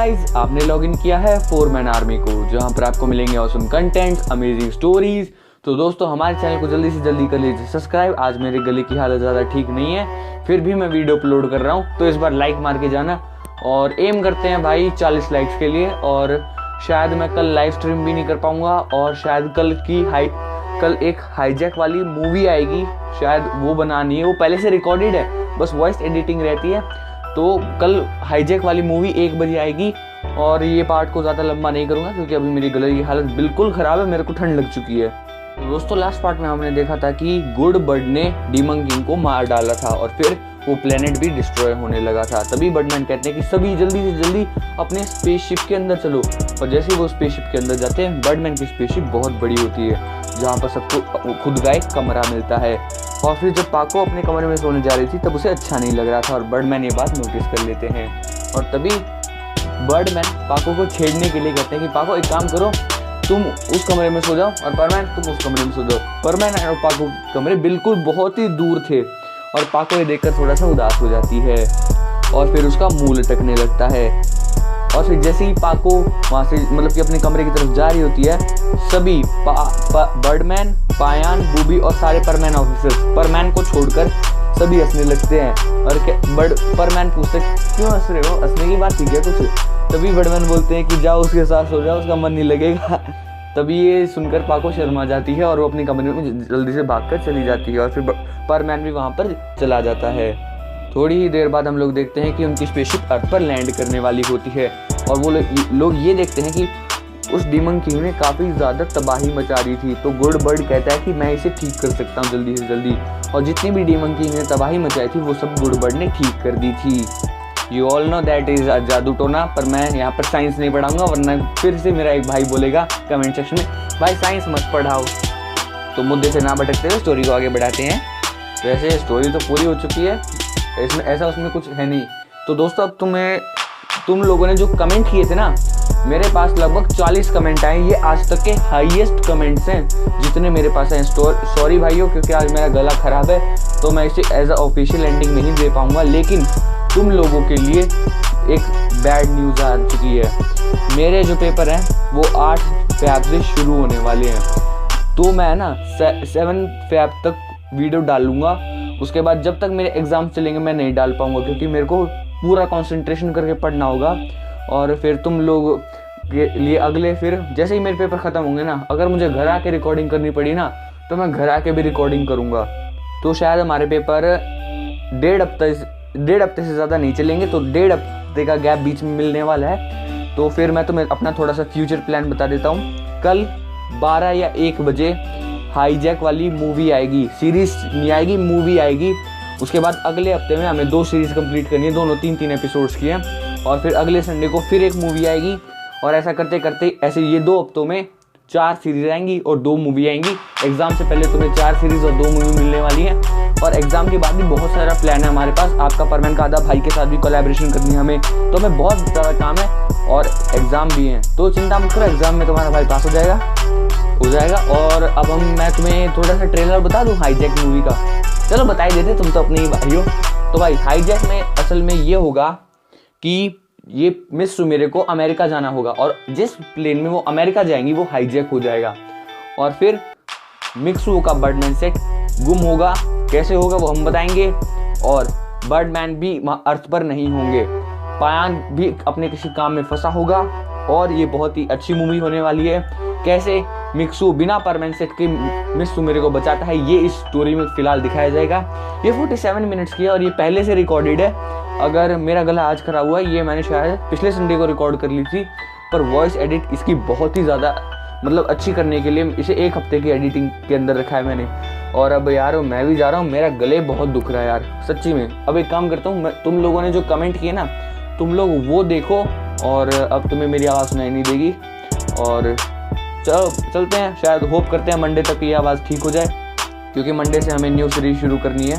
Guys, आपने login किया है फोर मैन आर्मी को, जहां पर आपको मिलेंगे ऑसम कंटेंट, अमेजिंग स्टोरीज। तो दोस्तों, हमारे चैनल को जल्दी से जल्दी कर लीजिए सब्सक्राइब। आज मेरे गले की हालत ज़्यादा ठीक नहीं है, फिर भी मैं वीडियो अपलोड कर रहा हूँ, तो इस बार लाइक मार के जाना। और एम करते हैं भाई 40 लाइक्स के लिए। और शायद मैं कल लाइव स्ट्रीम भी नहीं कर पाऊँगा, और शायद कल एक हाईजैक वाली मूवी आएगी, शायद वो बनानी है। वो पहले से रिकॉर्डेड है, बस वॉइस एडिटिंग रहती है। तो कल हाईजैक वाली मूवी 1 बजे आएगी, और ये पार्ट को ज़्यादा लंबा नहीं करूँगा क्योंकि अभी मेरी गले की हालत बिल्कुल ख़राब है, मेरे को ठंड लग चुकी है। तो दोस्तों, लास्ट पार्ट में हमने देखा था कि गुड बर्ड ने डीमन किंग को मार डाला था, और फिर वो प्लेनेट भी डिस्ट्रॉय होने लगा था। तभी बर्डमैन कहते हैं कि सभी जल्दी से जल्दी अपने स्पेसशिप के अंदर चलो। और जैसे ही वो स्पेसशिप के अंदर जाते हैं, बर्डमैन की स्पेसशिप बहुत बड़ी होती है, जहाँ पर सबको खुद का एक कमरा मिलता है। और फिर जब पाको अपने कमरे में सोने जा रही थी, तब उसे अच्छा नहीं लग रहा था, और बर्डमैन ये बात नोटिस कर लेते हैं। और तभी बर्डमैन पाको को छेड़ने के लिए कहते हैं कि पाको एक काम करो, तुम उस कमरे में सो जाओ, और परमैन तुम उस कमरे में सो जाओ। परमैन और पाको के कमरे बिल्कुल बहुत ही दूर थे, और पाको ये देखकर थोड़ा सा उदास हो जाती है, और फिर उसका मुंह लटकने लगता है। और फिर जैसे ही पाको वहाँ से मतलब कि अपने कमरे की तरफ जा रही होती है, सभी बर्डमैन, पायान, बूबी और सारे परमैन ऑफिसर्स परमैन को छोड़कर सभी हंसने लगते हैं। और परमैन पूछते क्यों हंस रहे हो, हंसने की बात ठीक है कुछ। तभी बर्डमैन बोलते हैं कि जाओ उसके साथ सो जाओ, उसका मन नहीं लगेगा। तभी ये सुनकर पाको शर्मा जाती है, और वो अपने कमरे में जल्दी से भागकर चली जाती है, और फिर परमैन भी वहाँ पर चला जाता है। थोड़ी ही देर बाद हम लोग देखते हैं कि उनकी स्पेसशिप अर्थ पर लैंड करने वाली होती है, और वो लोग ये देखते हैं कि उस डीमन किंग ने काफ़ी ज़्यादा तबाही मचा दी थी। तो गुड बर्ड कहता है कि मैं इसे ठीक कर सकता हूँ जल्दी से जल्दी, और जितनी भी डीमन किंग ने तबाही मचाई थी वो सब गुड बर्ड ने ठीक कर दी थी। You all know that is जादू टोना। पर मैं यहाँ पर साइंस नहीं पढ़ाऊँगा, वरना फिर से मेरा एक भाई बोलेगा कमेंट सेक्शन में, भाई साइंस मत पढ़ाओ। तो मुद्दे से ना भटकते हुए स्टोरी को आगे बढ़ाते हैं। वैसे स्टोरी तो पूरी हो चुकी है, इसमें ऐसा उसमें कुछ है नहीं। तो दोस्तों, अब तुम लोगों ने जो कमेंट किए थे ना, मेरे पास लगभग 40 कमेंट आए। ये आज तक के हाईएस्ट कमेंट्स हैं जितने मेरे पास हैं। सॉरी भाइयों, क्योंकि आज मेरा गला ख़राब है, तो मैं इसे एज अ ऑफिशियल एंडिंग नहीं दे पाऊँगा। लेकिन तुम लोगों के लिए एक बैड न्यूज़ आ चुकी है। मेरे जो पेपर हैं वो 8 फ़रवरी से शुरू होने वाले हैं, तो मैं ना 7 फ़रवरी तक वीडियो डालूँगा। उसके बाद जब तक मेरे एग्ज़ाम चलेंगे मैं नहीं डाल पाऊँगा, क्योंकि मेरे को पूरा कंसंट्रेशन करके पढ़ना होगा। और फिर तुम लोग के लिए अगले, फिर जैसे ही मेरे पेपर ख़त्म होंगे ना, अगर मुझे घर आके रिकॉर्डिंग करनी पड़ी ना, तो मैं घर आके भी रिकॉर्डिंग करूँगा। तो शायद हमारे पेपर 1.5 हफ्ते से ज़्यादा नहीं चलेंगे, तो 1.5 हफ्ते का गैप बीच में मिलने वाला है। तो फिर मैं तुम्हें अपना थोड़ा सा फ्यूचर प्लान बता देता हूँ। कल 12 या 1 बजे हाईजैक वाली मूवी आएगी, सीरीज नहीं आएगी, मूवी आएगी। उसके बाद अगले हफ्ते में हमें 2 सीरीज़ कंप्लीट करनी है, दोनों 3-3 एपिसोड्स की हैं। और फिर अगले संडे को फिर एक मूवी आएगी, और ऐसा करते करते ऐसे ये 2 हफ्तों में 4 सीरीज आएंगी और 2 मूवी आएंगी। एग्ज़ाम से पहले तुम्हें 4 सीरीज़ और 2 मूवी मिलने वाली हैं। और एग्ज़ाम के बाद भी बहुत सारा प्लान है हमारे पास। आपका परमैन का आधा भाई के साथ भी कोलैबोरेशन करनी है हमें, तो हमें बहुत ज़्यादा काम है, और एग्ज़ाम भी हैं। तो चिंता मत करो, एग्ज़ाम में तुम्हारा भाई पास हो जाएगा। और अब मैं तुम्हें थोड़ा सा ट्रेलर बता दूँ हाईजैक मूवी का। चलो बता ही देते, तुम तो अपने ही भाई हो। तो भाई हाईजैक में असल में ये होगा कि ये मिस सुमेरे को अमेरिका जाना होगा, और जिस प्लेन में वो अमेरिका जाएंगी वो हाईजैक हो जाएगा। और फिर मिक्सू का बर्डमैन सेट गुम होगा। कैसे होगा वो हम बताएंगे। और बर्डमैन भी वहाँ अर्थ पर नहीं होंगे। पायान भी अपने किसी काम में फंसा होगा, और ये बहुत ही अच्छी मूवी होने वाली है। कैसे मिक्सू बिना परमैन सेट के मिस सुमेरे को बचाता है, ये इस स्टोरी में फिलहाल दिखाया जाएगा। ये 47 मिनट्स की है, और ये पहले से रिकॉर्डेड है। अगर मेरा गला आज खराब हुआ है, ये मैंने शायद पिछले संडे को रिकॉर्ड कर ली थी, पर वॉइस एडिट इसकी बहुत ही ज़्यादा मतलब अच्छी करने के लिए इसे 1 हफ्ते की एडिटिंग के अंदर रखा है मैंने। और अब यार मैं भी जा रहा हूँ, मेरा गले बहुत दुख रहा है यार सच्ची में। अब एक काम करता हूँ, तुम लोगों ने जो कमेंट किए ना, तुम लोग वो देखो, और अब तुम्हें मेरी आवाज़ सुनाई नहीं देगी। और चलो चलते हैं, शायद होप करते हैं मंडे तक ये आवाज़ ठीक हो जाए, क्योंकि मंडे से हमें न्यू सीरीज शुरू करनी है।